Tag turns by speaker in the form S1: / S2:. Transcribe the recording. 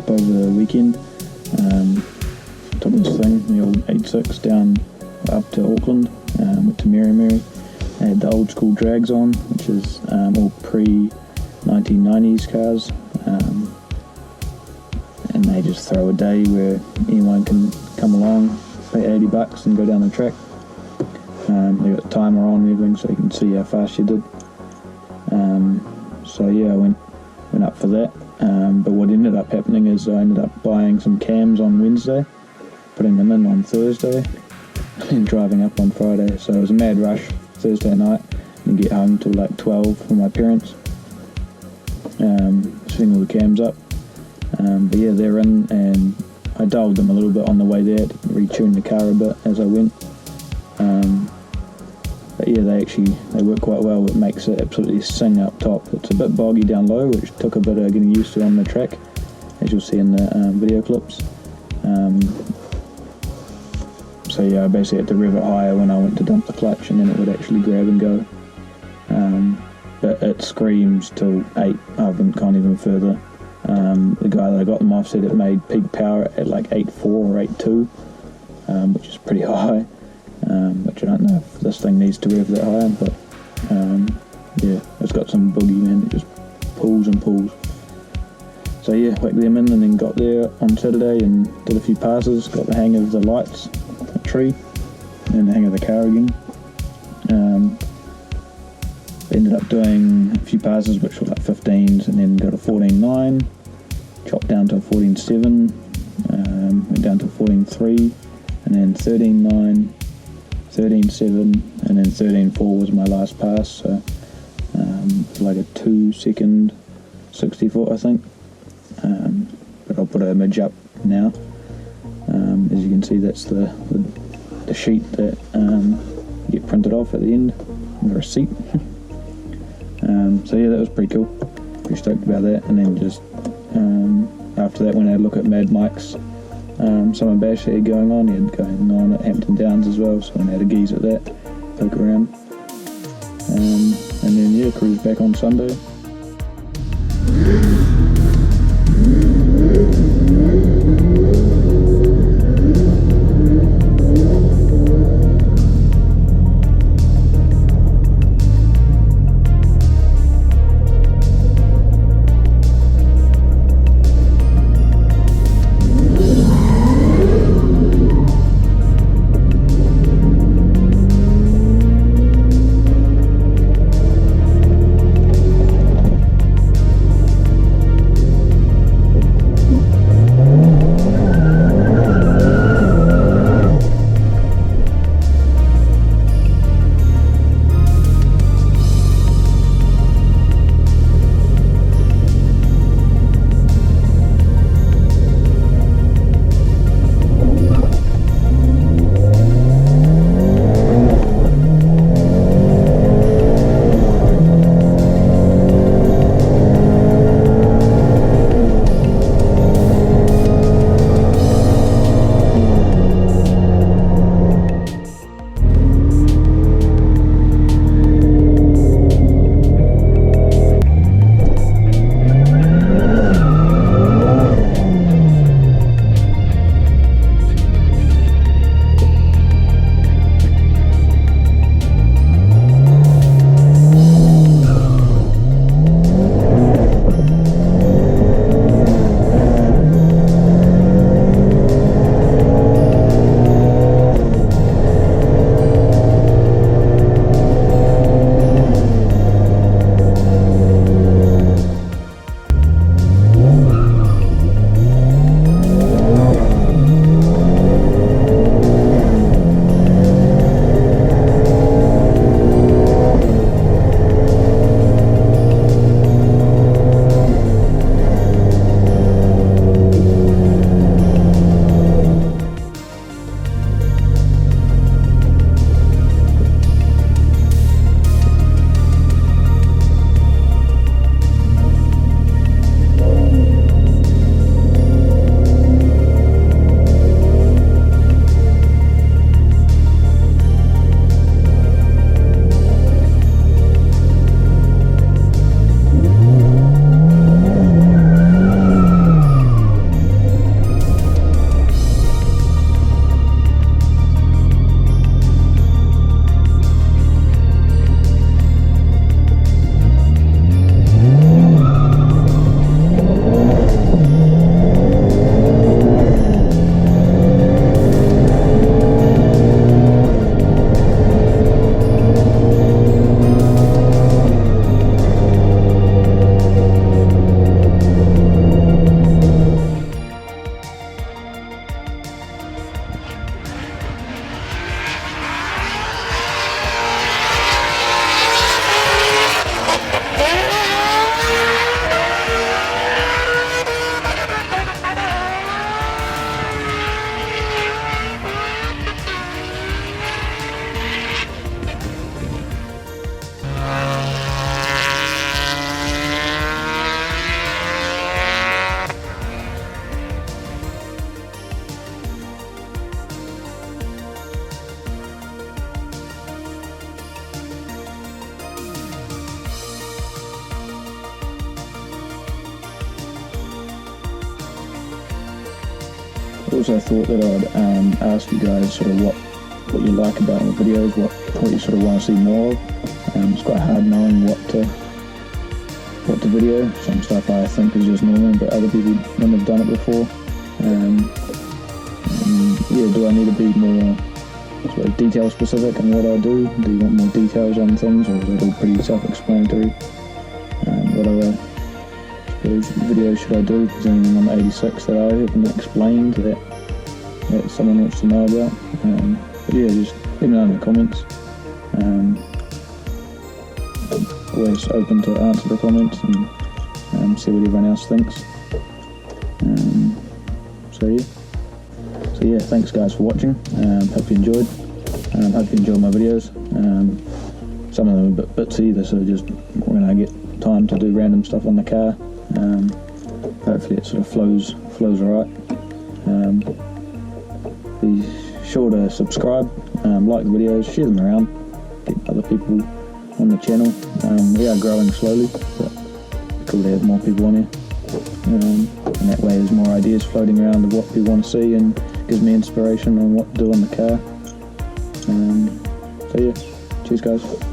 S1: trip over the weekend. Took this thing, the old 86, down up to Auckland, went to Meremere. I had the old school drags on, which is all pre-1990s cars, and they just throw a day where anyone can come along, pay $80 and go down the track. They got the timer on and everything so you can see how fast you did. So yeah, I went up for that, but what ended up happening is I ended up buying some CAMS on Wednesday, putting them in on Thursday, and driving up on Friday. So it was a mad rush Thursday night, and get home till like 12 from my parents, setting all the CAMS up. But yeah, they're in, and I dialed them a little bit on the way there to retune the car a bit as I went. But yeah, they work quite well. It makes it absolutely sing up top. It's a bit boggy down low, which took a bit of getting used to on the track, as you'll see in the video clips. So yeah, I basically had to rev it higher when I went to dump the clutch, and then it would actually grab and go. But it screams till 8, can't even further. The guy that I got them off said it made peak power at like 8.4 or 8.2, which is pretty high. Which I don't know if this thing needs to rev that high, but yeah, it's got some boogie, man. It just pulls and pulls. So yeah, whacked them in, and then got there on Saturday and did a few passes, got the hang of the lights, the tree, and the hang of the car again. Ended up doing a few passes which were like 15s, and then got a 14.9, chopped down to a 14.7, went down to a 14.3, and then 13.9, 13.7, and then 13.4 was my last pass. So it was like a 2-second 60 foot, I think. But I'll put an image up now. As you can see, that's the sheet that you get printed off at the end, the receipt. So yeah, that was pretty cool. Pretty stoked about that. And then just after that, when I had a look at Mad Mike's Summer Bash he had going on at Hampton Downs as well, so I had a gaze at that, poke around. And then yeah, cruise back on Sunday. Also thought that I'd ask you guys sort of what you like about my videos, what you sort of want to see more of. It's quite hard knowing what to video. Some stuff I think is just normal, but other people wouldn't have done it before. Yeah, do I need to be more sort of detail specific in what I do? Do you want more details on things, or is it all pretty self-explanatory? What other videos should I do? Is there anything on the 86 that I haven't explained that someone wants to know about? But yeah, just let me know in the comments. Always open to answer the comments and see what everyone else thinks. So yeah, thanks guys for watching. Hope you enjoyed. Hope you enjoyed my videos. Some of them are a bit bitsy. They're sort of just when I get time to do random stuff on the car. Hopefully it sort of flows alright. Be sure to subscribe, like the videos, share them around, get other people on the channel. We are growing slowly, but it's cool to have more people on here. And that way there's more ideas floating around of what people want to see, and gives me inspiration on what to do on the car. So yeah, cheers guys.